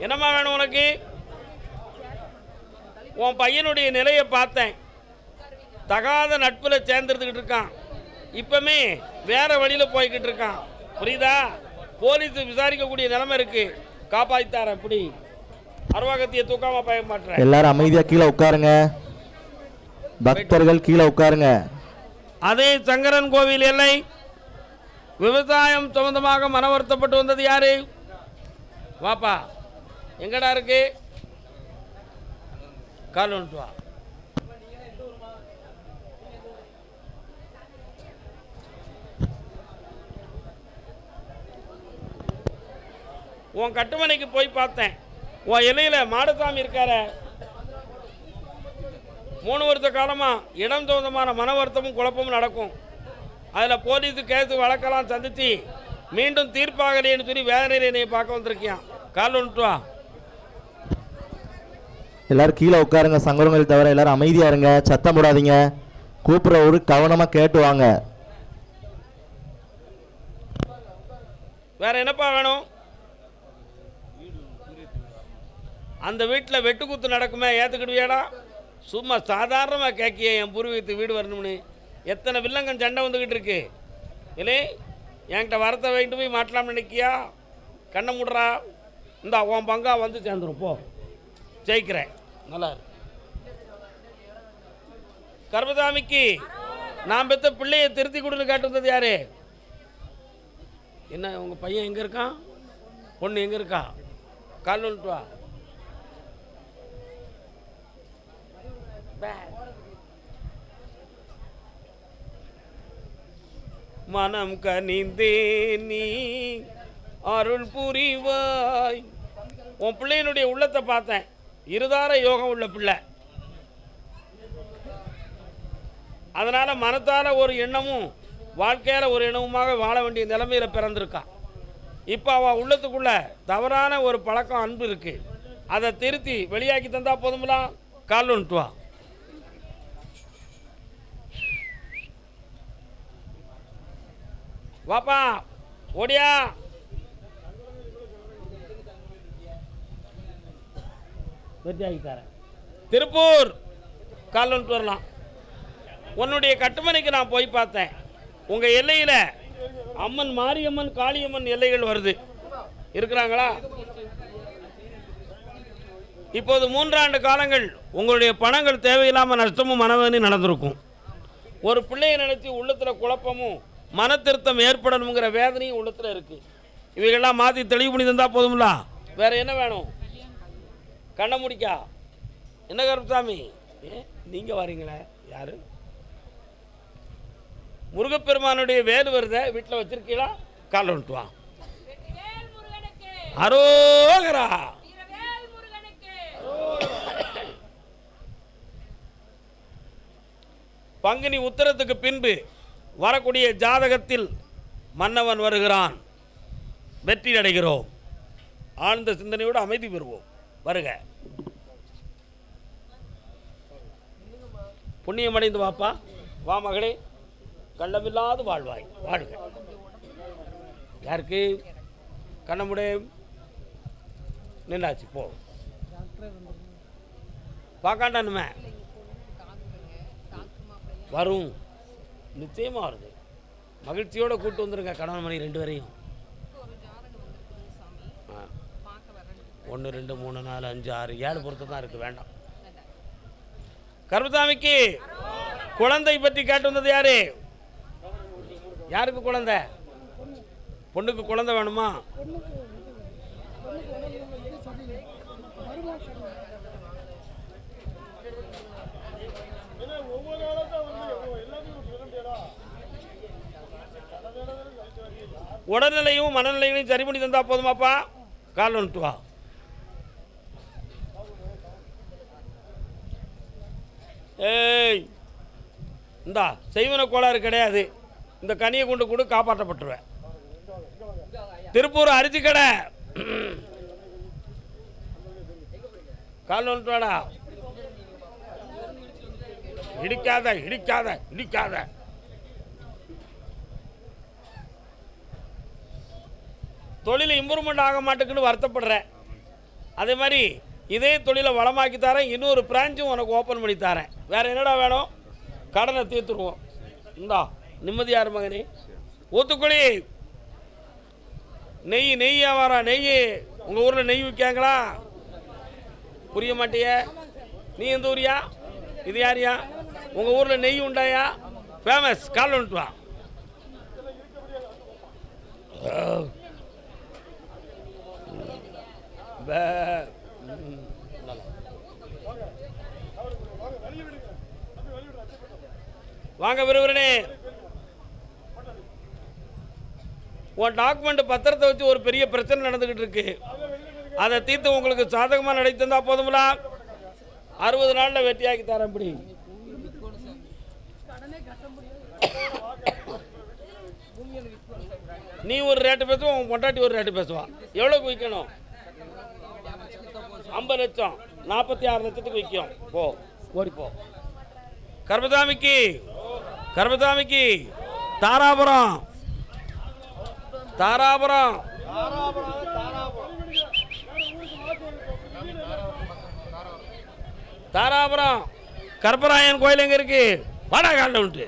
என்னம்மா வேணும் உனக்கு? உன் பையனுடைய நிலையை பார்த்தேன். தகாத நட்பில் சேர்ந்துருந்துக்கிட்டு இருக்கான். இப்பவுமே வேற வழியில் போய்கிட்டு இருக்கான். புரியுதா? போலீஸ் விசாரிக்கக்கூடிய நிலைமை இருக்கு. காப்பாற்றித்தார இப்படி அருவாகத்தியை தூக்காம பயக்க மாட்டேன். எல்லாரும் அமைதியா கீழே உட்காருங்க. பக்தர்கள் கீழே உட்காருங்க. அதே சங்கரன் கோவில் எல்லை விவசாயம் சம்பந்தமாக மன வருத்தப்பட்டு வந்தது யாரு? வாப்பா, எங்கடா இருக்கு? கால் வந்துட்டு வா. உன் கட்டுமனைக்கு போய் பார்த்தேன். உன் இலையில மாடசாமி இருக்கார. 3 வருஷ காலமாக இடம் சம்பந்தமான மன வருத்தமும் குழப்பமும் நடக்கும். அதில் போலீஸு கேஸு வழக்கெல்லாம் சந்தித்து மீண்டும் தீர்ப்பாகலேன்னு சொல்லி வேதனையில் என்னை பார்க்க வந்திருக்கியான். கால் வந்துட்டு வா. எல்லாரும் கீழே உட்காருங்க. சங்கரங்கள் தவிர எல்லாரும் அமைதியா இருங்க. சத்தம் போடாதீங்க. கூப்பிட்றவரு கவனமா கேட்டு வாங்க. வேற என்னப்பா வேணும்? அந்த வீட்டில் வெட்டுக்குத்து நடக்குமே, ஏற்றுக்கிடுவியாடா? சும்மா சாதாரணமாக கேட்கிய என் பூர்வீகத்து வீடு வரணும்னு. எத்தனை வில்லங்கம் சண்டை வந்துக்கிட்டு இருக்கு இல்லை? என்கிட்ட வரத்தை வாங்கிட்டு போய் மாட்டலாம்னு நினைக்கியா? கண்ணை முடுறா. இந்த உன் பங்கா வந்து சேர்ந்துரும். போ, ஜெயிக்கிறேன். நல்லா கர்மசாமிக்கு நான் பெற்ற பிள்ளையை திருத்தி கொடுன்னு காட்டு வந்தது யாரு? என்ன உங்கள் பையன் எங்கே இருக்கான்? பொண்ணு எங்கே இருக்கா? கால் வந்துட்டு வா. மனம் கனிந்தே நீ அருள் புரிவாய். உன் பிள்ளையினுடைய உள்ளத்தை பார்த்தேன். இருதார யோகம் உள்ள பிள்ளை. அதனால மனத்தால ஒரு எண்ணமும் வாழ்க்கையால ஒரு எண்ணமுமாக வாழ வேண்டிய நிலைமையில பிறந்திருக்கான். இப்போ அவன் உள்ளத்துக்குள்ள தவறான ஒரு பழக்கம், அன்பு இருக்கு. அதை திருத்தி வெளியாக்கி தந்தா போதும்லாம். கால் வந்துட்டு வா. வாப்பா, ஓடியா. திருப்பூர் கால் வந்துட்டு வரலாம். உன்னுடைய கட்டுமனைக்கு நான் போய் பார்த்தேன். உங்க எல்லையில அம்மன், மாரியம்மன், காளியம்மன் எல்லைகள் வருது. இருக்கிறாங்களா? இப்போது 3 ஆண்டு காலங்கள் உங்களுடைய பணங்கள் தேவையில்லாமல் நஷ்டமும் மனவேதனை நடந்திருக்கும். ஒரு பிள்ளையை நினைச்சு உள்ளத்துல குழப்பமும் மன திருத்தம் ஏற்படணுங்கிற வேதனையும் உள்ளத்துல இருக்கு. இவைகள்லாம் மாற்றி தெளிவு பண்ணி தந்தா போதும்ல. வேற என்ன வேணும்? கண்ண முடிக்கா. என்ன கருப்பசாமி நீங்க வரீங்களே? யாரு? முருகப்பெருமானுடைய வேல் வருத வீட்டில் வச்சிருக்கீங்களா? கால் வந்துட்டு வா. அரோகரா. பங்குனி உத்தரத்துக்கு பின்பு வரக்கூடிய ஜாதகத்தில் மன்னவன் வருகிறான். வெற்றி அடைகிறோம். ஆழ்ந்த சிந்தனையோடு அமைதி பெறுவோம். வருக. புண்ணியம் அடைந்து வாப்பா. வா மகளே, கள்ளமில்லாது வாழ்வாய். வாழ்க. யாருக்கு? கண்ணமுடைய நின்னாச்சு. போ, பார்க்காண்டானுமே வரும். நிச்சயமாக வருது. மகிழ்ச்சியோடு கூட்டு வந்துருங்க. கணவன் மணி 2 வரையும். 1 2 3 4 5 6 7 பொறுத்து தான் இருக்குது. வேண்டாம். கருப்பசாமிக்கு குழந்தை பற்றி கேட்டு வந்தது யாரு? யாருக்கு குழந்தை? பொண்ணுக்கு குழந்தை வேணுமா? உடல்நிலையும் மனநிலைகளையும் சரி பண்ணி தந்தா போதுமாப்பா. கால் வந்துட்டு வா. ஏய், இந்தா செய்வன கோளாறு கிடையாது. இந்த கனியை கொண்டு கூட காப்பாற்றப்பட்டுருவேன். திருப்பூர் அரிசி கடை. கால் வந்துட்டு வாடா. இடிக்காத இடிக்காத இடிக்காத. தொழில் இம்ப்ரூவ்மெண்ட் ஆக மாட்டேங்குன்னு வருத்தப்படுற. அதே மாதிரி இதே தொழிலை வளமாக்கி தரேன், இன்னொரு பிரான்ச்சும் உனக்கு ஓப்பன் பண்ணி தரேன். வேறு என்னடா வேணும்? கடனை தீர்த்துருவோம். இந்தா நிம்மதியார் மகனே. ஊத்துக்குழி நெய் வியாபாரம். நெய் உங்கள் ஊரில் நெய் விற்காங்களா? புரிய மாட்டிய. நீ எந்த ஊரியா? இது யாரியா? உங்கள் ஊரில் நெய் உண்டாயா? ஃபேமஸ். கால் வந்துட்டு வா. வாங்க விரும்புறனே. உன் டாக்குமெண்ட் பத்திரத்தை வச்சு ஒரு பெரிய பிரச்சனை நடந்துகிட்டு இருக்கு. அதை தீர்த்து உங்களுக்கு சாதகமாக நடைத்தந்தா போதுங்களா? 60 நாளில் வெட்டியாக்கி தரேன். இப்படி நீ ஒரு ரேட்டு பேசுவா, உன் பொண்டாட்டி ஒரு ரேட்டு பேசுவா. எவ்வளோக்கு விற்கணும்? 50 லட்சம். 46 லட்சத்துக்கு விற்கும். போ ஓடிப்போ. கர்மசாமிக்கு தாராபுரம் கர்ப்பராயன் கோயில் எங்க இருக்கு? வாடா காலில் உண்டு.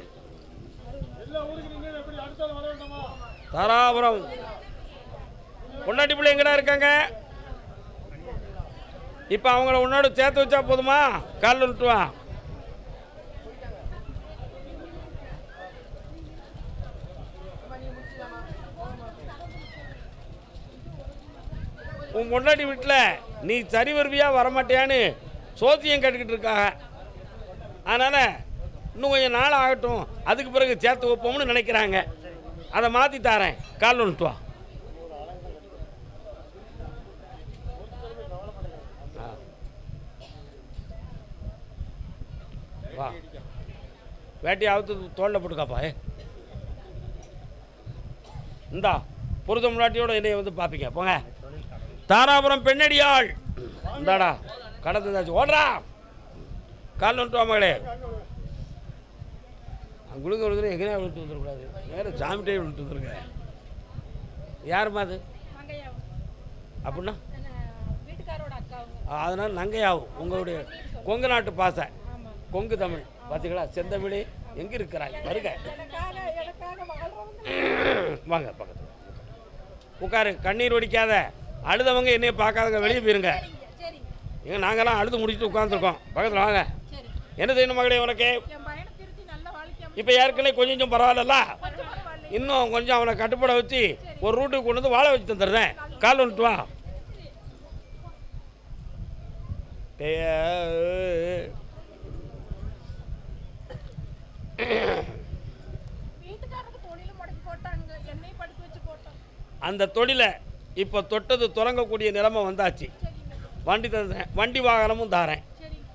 தாராபுரம் பொண்டாட்டி பிள்ளை எங்கடா இருக்காங்க? இப்போ அவங்கள உன்னோட சேர்த்து வச்சா போதுமா? காலில் விட்டு வா. உன் பொண்டாட்டி வீட்டில் நீ சரி வருவியா வரமாட்டியான்னு சோத்தியம் கேட்டுக்கிட்டு இருக்காங்க. அதனால் இன்னும் கொஞ்சம் நாள் ஆகட்டும், அதுக்கு பிறகு சேர்த்து வைப்போம்னு நினைக்கிறாங்க. அதை மாற்றி தாரேன். காலில் விட்டு வா. வா, வேட்டி அவுத்து தோளில் போட்டுக்காப்பா. இந்தா புரித முன்னாட்டியோட என்னைய வந்து பார்ப்பீங்க. போங்க. தாராபுரம் பெண்ணடியாள். இந்தாடா கடந்தாச்சு. ஓடுறா. காலில் வந்துட்டு வா மகளே. குழுங்க விழுந்து எங்கேயா விழுத்து வந்துடக்கூடாது. நேரம் சாமிட்டே விழுத்து வந்துருங்க. யாருமா அது? அப்படின்னா அதனால் நங்கையாகும். உங்களுடைய கொங்கு நாட்டு பாசை, கொங்கு தமிழ் பார்த்தீங்களா? செந்தமிழே எங்கே இருக்கிறாய்? வருக, வாங்க பக்கத்தில் உட்காரு. கண்ணீர் வடிக்காத. அழுதவங்க என்னைய பார்க்காதவங்க வெளியே போயிருங்க. ஏங்க நாங்கள்லாம் அழுது முடிச்சுட்டு உட்காந்துருக்கோம். பக்கத்தில் வாங்க. என்ன செய்யணும் மகளே உனக்கு? இப்போ ஏற்கனவே கொஞ்சம் பரவாயில்ல. இன்னும் கொஞ்சம் அவனை கட்டுப்பட வச்சு ஒரு ரூட்டுக்கு கொண்டு வந்து வாழ வச்சு தந்துடுறேன். கால் வந்துட்டு வா. அந்த தொழிலை இப்போ தொட்டது தொடங்கக்கூடிய நிலைமை வந்தாச்சு. வண்டி தரேன், வண்டி வாகனமும் தாரேன்.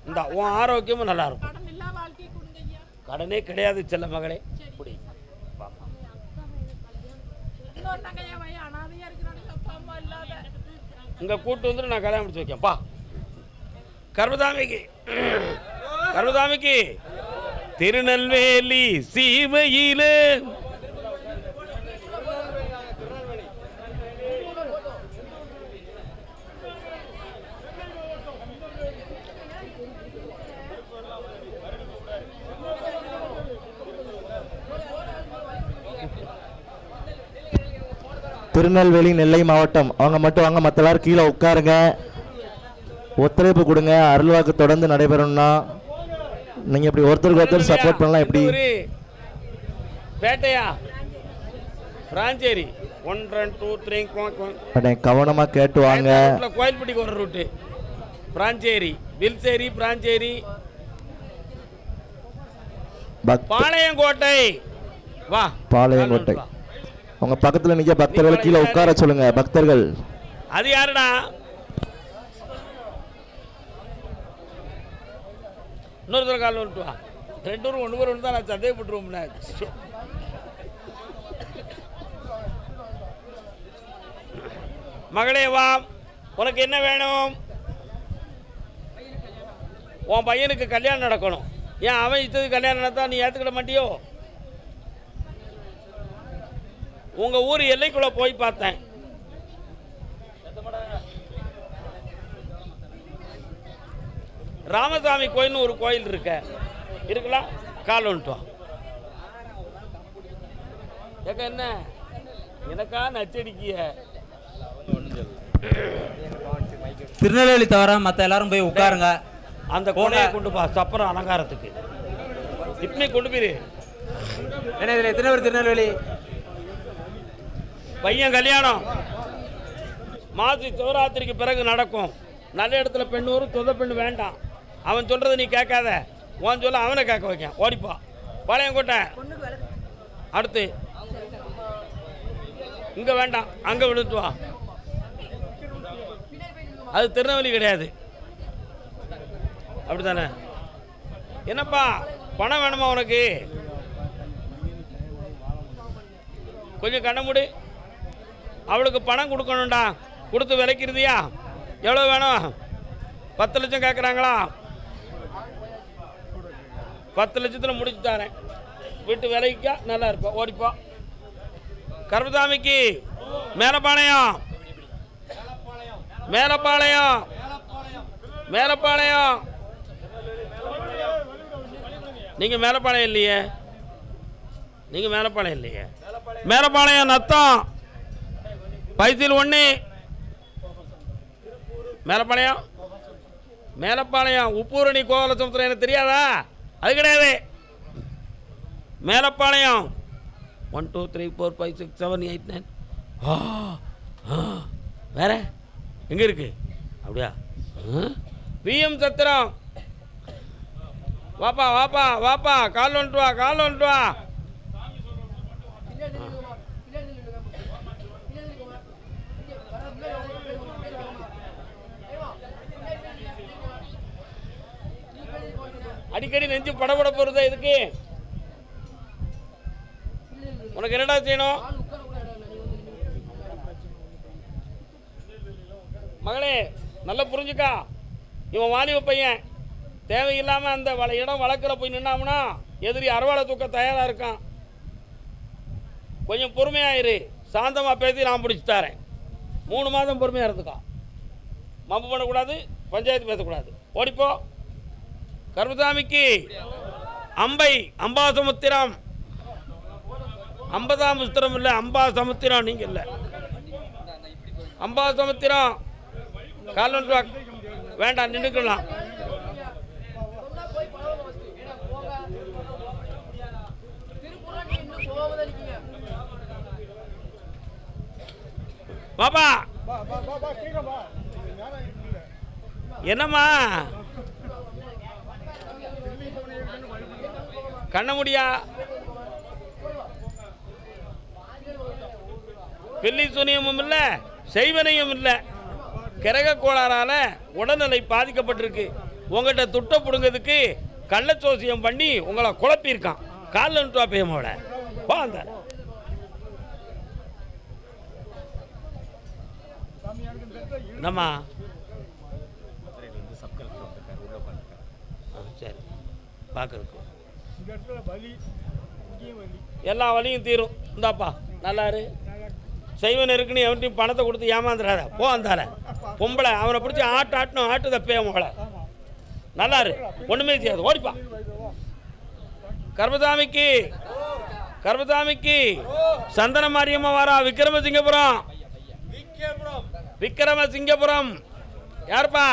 இந்த உன் ஆரோக்கியமும் நல்லா இருக்கும். கடனே கிடையாது செல்ல மகளே. இப்படி இங்கே கூட்டு வந்துட்டு நான் கல்யாணம் முடிச்சு வைக்கேன். பா. கர்மசாமிக்கு திருநெல்வேலி சீமையிலே திருநெல்வேலி நெல்லை மாவட்டம். அவங்க மட்டும் வாங்க, மற்ற எல்லாரும் கீழே உட்காருங்க. ஒத்துழைப்பு கொடுங்க. அருள்வாக்கு தொடர்ந்து நடைபெறணும்னா நீங்க இப்படி ஒருத்தருக்கு ஒருத்தர் சப்போர்ட் பண்ணலாம். எப்படி பேட்டையா பிராஞ்சேரி 1 2 3 கவனமா கேட்டு வாங்க. கோயில்பட்டிக்கு ஒரு ரூட்டு. பிராஞ்சேரி, வில்சேரி, பிராஞ்சேரி, பாளையங்கோட்டை. வா, பாளையங்கோட்டை. உங்க பக்கத்துல நிக்க பக்தர்கள் கீழே உட்கார சொல்லுங்க. பக்தர்கள் அது யாருடா? இன்னொரு கால் வந்துட்டு வா. 2 பேரும் 1 பேர் தான் நான் சந்தேகப்பட்டுருவோம்ல. மகளே வா, உனக்கு என்ன வேணும்? உன் பையனுக்கு கல்யாணம் நடக்கணும். ஏன் அவன் இஷ்டது கல்யாணம் நடத்தா நீ ஏற்றுக்கிட மாட்டியோ? உங்கள் ஊர் எல்லைக்குள்ளே போய் பார்த்தேன். ராமசாமி கோயில்னு ஒரு கோயில் இருக்குல்ல, கால் வந்துட்டு வா. ஏக்கா என்ன எனக்கா நச்சடிக்கிய? திருநெல்வேலி தவிர மற்ற எல்லாரும் போய் உட்காருங்க. அந்த கோலையை கொண்டு பா, சப்பரம் அலங்காரத்துக்கு இப்படி கொண்டு போயிரு. என்ன இதில் எத்தனை பேர் திருநெல்வேலி? பையன் கல்யாணம் மாசி சிவராத்திரிக்கு பிறகு நடக்கும். நல்ல இடத்துல பெண் வரும், சொந்த பெண்ணு வேண்டாம். அவன் சொல்றதை நீ கேட்காத, உன் சொல்ல அவனை கேட்க வைக்க. ஓடிப்பா பாளையங்கோட்டை. அடுத்து இங்க வேண்டாம், அங்க விழுத்து வா. அது திருநெல்வேலி கிடையாது, அப்படித்தானே? என்னப்பா பணம் வேணுமா உனக்கு? கொஞ்சம் கண்ண மூடு. அவளுக்கு பணம் கொடுக்கணும்டா, கொடுத்து விலைக்கிறதியா? எவ்வளோ வேணும்? 10 லட்சம் கேட்குறாங்களா? 10 லட்சத்தில் முடிச்சு தரேன். வீட்டு விலைக்கா நல்லா இருப்பா. ஓடிப்பா. கருப்பசாமிக்கு மேலப்பாளையம், மேலப்பாளையம், மேலப்பாளையம். நீங்கள் மேலப்பாளையம் இல்லையே, நீங்கள் மேலப்பாளையம் இல்லையே. மேலப்பாளையம் நத்தம் பைத்தில் 1. மேலப்பாளையம், மேலப்பாளையம் உப்பூரணி கோவல சமுத்திரம் எனக்கு தெரியாதா? அது கிடையாது. மேலப்பாளையம் 1 2 3 4 5 6 7 8 9. வேற எங்கே இருக்கு? அப்படியா? விஎம் சத்திரம். வாப்பா வாப்பா வாப்பா, கால் வந்துட்டு வா, கால் வந்துட்டு வா. அடிக்கடி நெஞ்சு படபட போறதா இதுக்கு? உனக்கு என்னடா செய்யணும்? மகளே நல்லா புரிஞ்சுக்கா. இவன் வாலிப பையன், தேவையில்லாம அந்த இடம் வழக்கில் போய் நின்னாம்னா எதிரி அறுவாலை தூக்க தயாரா இருக்கான். கொஞ்சம் பொறுமையாயிரு, சாந்தமா பேசி நான் பிடிச்சி தரேன். 3 மாதம் பொறுமையா இருந்துக்கா. மப்பு பண்ணக்கூடாது, பஞ்சாயத்து பேசக்கூடாது. ஓடிப்போ. கருப்பசாமிக்கு அம்பை, அம்பாசமுத்திரம். 50ஆம் சுத்திரம் இல்லை, அம்பாசமுத்திரம். நீங்க இல்லை, அம்பாசமுத்திரம். கால் வேண்டாம், நின்றுக்கலாம். பாப்பா என்னம்மா கண்ண முடியா? பில்லி சுனியமும் இல்லை, செய்வனையும் இல்லை. கிரக கோளாறால உடல்நிலை பாதிக்கப்பட்டிருக்கு. உங்கள்கிட்ட துட்ட பிடுங்கிறதுக்கு கள்ளச்சோசியம் பண்ணி உங்களை குழப்பியிருக்கான். காலில் நிட்டுவா பேமோட வா. அந்த என்னம்மா? சரி, பார்க்கறதுக்கு எல்லா வழியும் தீரும். இந்தாப்பா நல்லாரு. செய்வன் இருக்குன்னு எவன்ட்டையும் பணத்தை கொடுத்து ஏமாந்துடாத. போ. அந்தால பொம்பளை அவனை பிடிச்சி ஆட்டணும், ஆட்டு தப்பே மோளை. நல்லாரு, ஒன்றுமே செய்யாது. ஓடிப்பா. கருப்பசாமிக்கு, கருப்பசாமிக்கு சந்தன மாரியம்மா வாரா. விக்ரமசிங்கபுரம், விக்ரமசிங்கபுரம். யாருப்பா?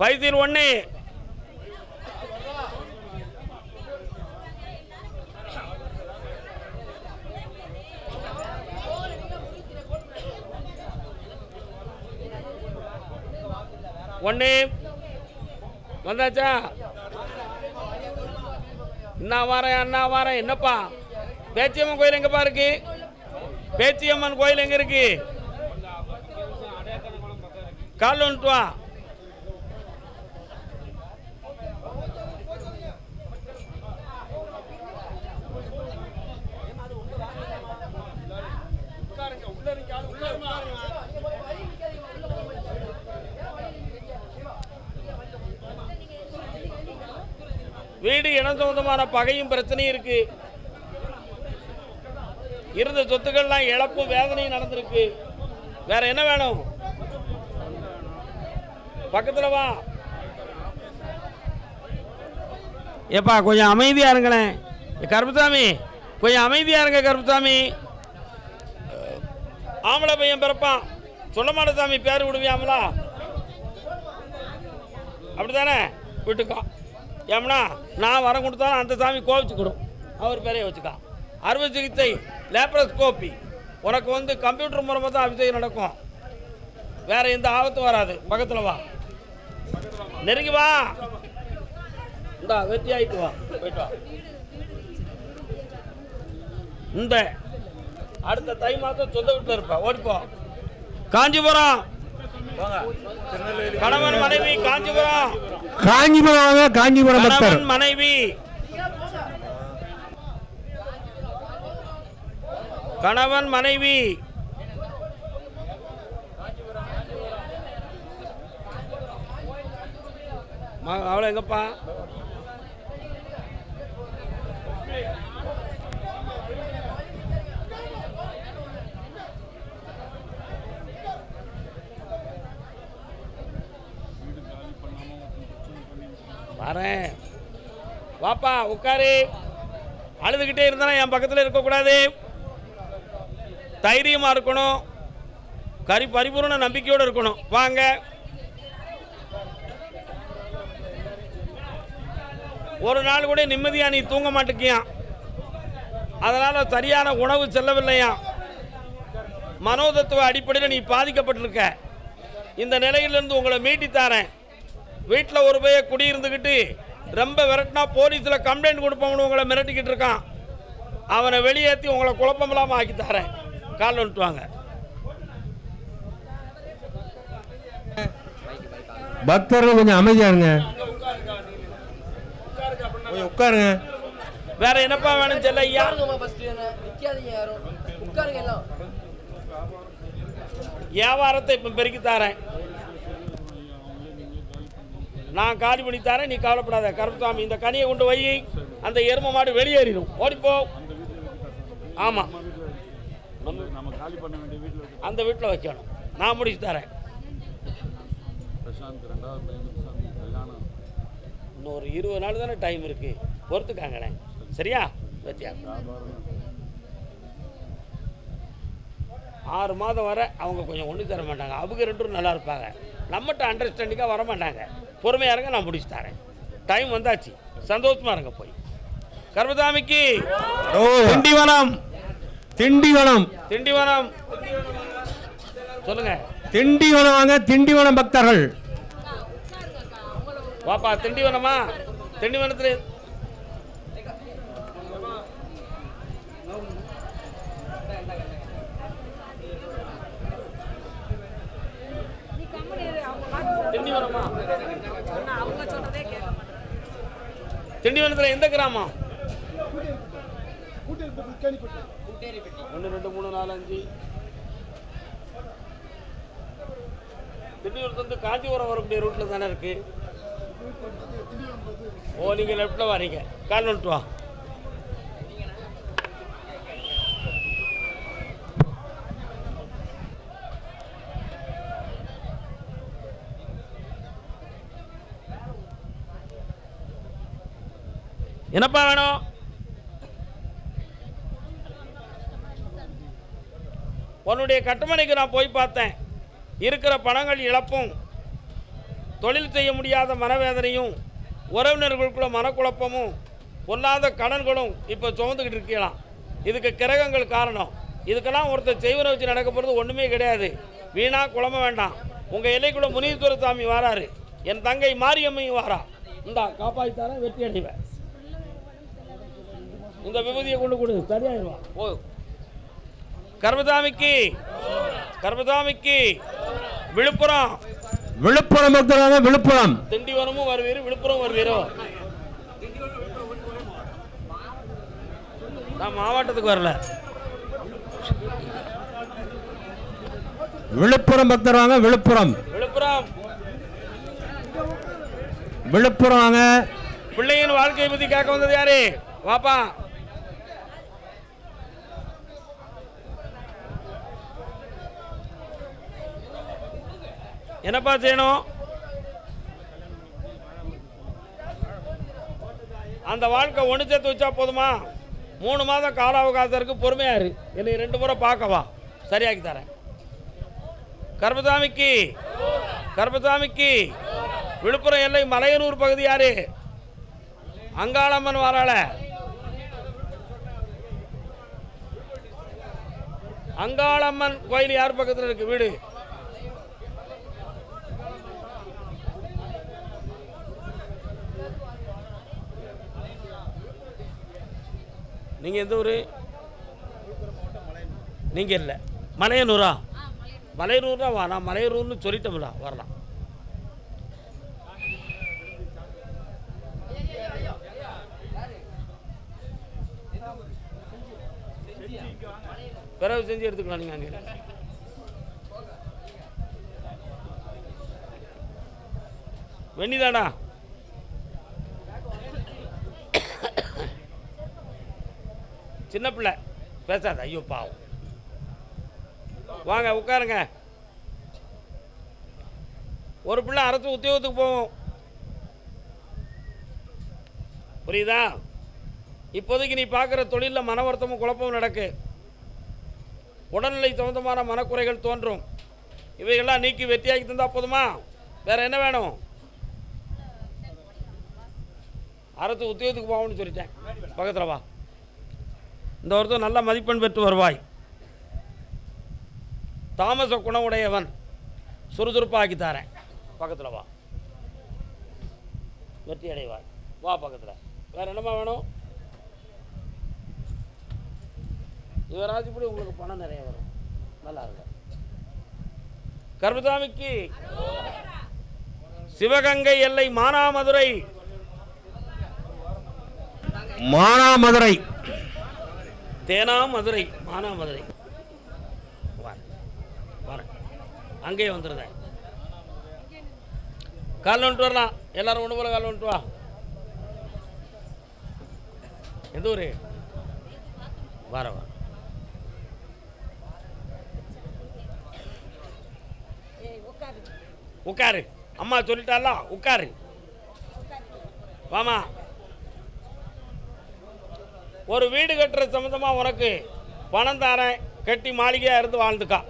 பைத்தில் 1. ஒன்று வந்தாச்சா? என்ன வாரேன், அண்ணா வாரேன். என்னப்பா? பேச்சியம்மன் கோயில் எங்கப்பா இருக்கு? பேச்சியம்மன் கோயில் எங்க இருக்கு? கால் வந்துட்டு வா. வீடு இனம் சொந்தமான பகையும் பிரச்சனையும் இருக்கு. இருந்த சொத்துக்கள்லாம் இழப்பும் வேதனையும் நடந்திருக்கு. வேற என்ன வேணும்? பக்கத்துல வா. ஏப்பா கொஞ்சம் அமைதியாக இருங்களேன். கருப்புசாமி கொஞ்சம் அமைதியாக இருங்க. கருப்புசாமி ஆம்பளை பையன் பிறப்பான், சொல்ல மாட்டேன் சாமி, பேர் விடுவியாமலா? அப்படி தானே விட்டுக்கோ. ஏம்னா நான் வரம் கொடுத்தாலும் அந்த சாமி கோவிச்சுக்கிடும், அவர் பேரையே வச்சுக்கான். அறுவை சிகிச்சை லேப்ரோஸ்கோப்பி, உனக்கு வந்து கம்ப்யூட்டர் மூலமாக தான் அபிஷேகம் நடக்கும், வேற எந்த ஆபத்தும் வராது. பக்கத்தில் வா, நெருங்கி வா, இந்தா வெற்றி ஆகிட்டு வா, போயிட்டு வா. இந்த அடுத்த தை மாதம் சொந்த வீட்டில் இருப்ப, ஓடிப்போ. காஞ்சிபுரம் கணவன் மனைவி, காஞ்சிபுரம் காஞ்சிபுரம் கணவன் மனைவி, கணவன் மனைவி அவ்வளோ எங்கப்பா? வரேன், வாப்பா உட்காரு. அழுதுகிட்டே இருந்தாலும் என் பக்கத்தில் இருக்கக்கூடாது, தைரியமாக இருக்கணும், பரிபூர்ண நம்பிக்கையோடு இருக்கணும். வாங்க. ஒரு நாள் கூட நிம்மதியாக நீ தூங்க மாட்டேக்கியா, அதனால் சரியான உணவு செல்லவில்லையா, மனோதத்துவ அடிப்படையில் நீ பாதிக்கப்பட்டிருக்க. இந்த நிலையிலிருந்து உங்களை மீட்டித்தாரேன். வீட்டில் ஒரு பைய குடியிருந்துக்கிட்டு ரொம்ப விரட்டினா போலீஸில் கம்ப்ளைண்ட் கொடுப்பவனு உங்களை மிரட்டிக்கிட்டு இருக்கான். அவனை வெளியேற்றி உங்களை குழப்பமில்லாமல் ஆக்கித்தாரேன். கால் வந்துட்டு வாங்க. பக்தர்கள் கொஞ்சம் அமைதியா இருங்க, உட்காருங்க. வேற என்னப்பா வேணும் செல்ல ஐயா? வியாபாரத்தை இப்போ பெருக்கி தாரேன், நான் காலி பண்ணி தரேன், நீ கவலைப்படாத. கருப்புசாமி இந்த கனியை கொண்டு வை, அந்த எருமை மாடு வெளியேறிடும், ஓடிப்போ. ஆமாம், அந்த வீட்டில் வைக்கணும், நான் முடிச்சு தரேன். இன்னொரு 20 நாள் தானே டைம் இருக்கு, பொறுத்துக்காங்கண்ணே. சரியா? வச்சியா 6 மாதம் வர அவங்க கொஞ்சம் ஒன்று தர மாட்டாங்க, அவங்க 2 நல்லா இருப்பாங்க, நம்மகிட்ட அண்டர்ஸ்டாண்டிங்காக வர மாட்டாங்க. பொறுமையாக இருங்க, நான் முடிச்சு தரேன். டைம் வந்தாச்சு, சந்தோஷமா இருங்க. போய் கருப்பசாமிக்கு திண்டிவனம், திண்டிவனம், திண்டிவனம் சொல்லுங்க. திண்டிவனம் வாங்க, திண்டிவனம் பக்தர்கள். வாப்பா, திண்டிவனமா? திண்டிவனத்தில் திண்டிவனமா? திண்டிவனத்தில் எந்த கிராமம்? 1 2 3 4 5. திண்டிவனத்துலேருந்து காஞ்சிபுரம் வரக்கூடிய ரூட்டில் தானே இருக்கு. ஓ, நீங்கள் லெஃப்டில் வரீங்க, கால் வந்துட்டு வா. என்னப்பா வேணும்? உன்னுடைய கட்டுமனைக்கு நான் போய் பார்த்தேன். இருக்கிற பணங்கள் இழப்பும், தொழில் செய்ய முடியாத மனவேதனையும், உறவினர்களுக்குள்ள மனக்குழப்பமும், பொல்லாத கடன்களும் இப்போ சுமந்துக்கிட்டு இருக்கலாம். இதுக்கு கிரகங்கள் காரணம். இதுக்கெல்லாம் ஒருத்தர் செய்வனை வச்சு நடக்க போகிறது ஒன்றுமே கிடையாது. வீணாக குழம்ப வேண்டாம். உங்கள் எல்லைக்குள்ள முனீஸ்வர சாமி வாராரு, என் தங்கை மாரியம்மையும் வாரா. இந்தா காப்பாற்றித்தார, வெற்றி அடைவேன். இந்த விபூதியை கொண்டு கொடு, சரியாயிருவா. ஓ, கருப்பசாமிக்கு, கருப்பசாமிக்கு விழுப்புரம், விழுப்புரம் பக்தராக விழுப்புரம். திண்டிவனமும் வருவீர், விழுப்புரம் வருவீரோ? நான் மாவட்டத்துக்கு வரல. விழுப்புரம் பக்தராக விழுப்புரம், விழுப்புரம், விழுப்புரம் வாங்க. பிள்ளையின் வாழ்க்கையை பத்தி கேட்க வந்தது யாரு? வாப்பா. என்னப்பா செய்யணும்? அந்த வாழ்க்கை ஒன்று சேர்த்து வச்சா போதுமா? 3 மாதம் கால அவகாசம் இருக்கு, பொறுமையா இரு. என்னை 2 முறை பார்க்கவா, சரியாக்கி தரேன். கர்பசாமிக்கு கர்பசாமிக்கு விழுப்புரம் எல்லை மலையனூர் பகுதி யாரு? அங்காளம்மன் வாராள. அங்காளம்மன் கோயில் யார் பக்கத்தில் இருக்கு வீடு? நீங்க எந்த ஊரு? நீங்க இல்லை, மலையனூரா? மலையனூர் தான் வா, நான் மலையனூர்னு சொல்லிட்டோம்ல, வரலாம். பிறகு செஞ்சு எடுத்துக்கலாம். நீங்க அங்கே வெண்ணிதானா? சின்ன பிள்ளை பேசாத, ஐயோ பாவம். வாங்க உட்காருங்க. ஒரு பிள்ளை அரசு உத்தியோகத்துக்கு போவோம், புரியுதா? இப்போதைக்கு நீ பார்க்குற தொழிலில் மன வருத்தமும் குழப்பமும் நடக்கு. உடல்நிலை சம்பந்தமான மனக்குறைகள் தோன்றும். இவைகள்லாம் நீக்கி வெற்றியாக்கி தந்தா போதுமா? வேற என்ன வேணும்? அரசு உத்தியோகத்துக்கு போவோம்னு சொல்லிட்டேன். பக்கத்தில் வா. இந்த வருஷம் நல்ல மதிப்பெண் பெற்று வருவாய். தாமச குணமுடையவன், சுறுசுறுப்பாக்கி தரேன். பக்கத்தில் வா, வெற்றி அடைவாய். வா பக்கத்தில். வேற என்னமா வேணும்? இவராஜ்படி உங்களுக்கு பணம் நிறைய வரும். நல்லா இருக்கும். கர்பசாமிக்கு சிவகங்கை எல்லை மானாமதுரை. மானாமதுரை தேனாமதுரை மானாமதுரை. அங்கேயே வந்துருந்தேன். கால் வந்துட்டு வரலாம் எல்லாரும். ஒன்று போல கால் வந்துட்டு வா. எந்த ஊரு? வர வர உட்காரு. அம்மா சொல்லிட்டால உட்காரு. வாமா. ஒரு வீடு கட்டுற சம்பந்தமா உனக்கு பணம் தாரேன், கட்டி மாளிகையா இருந்து வாழ்ந்துக்கா.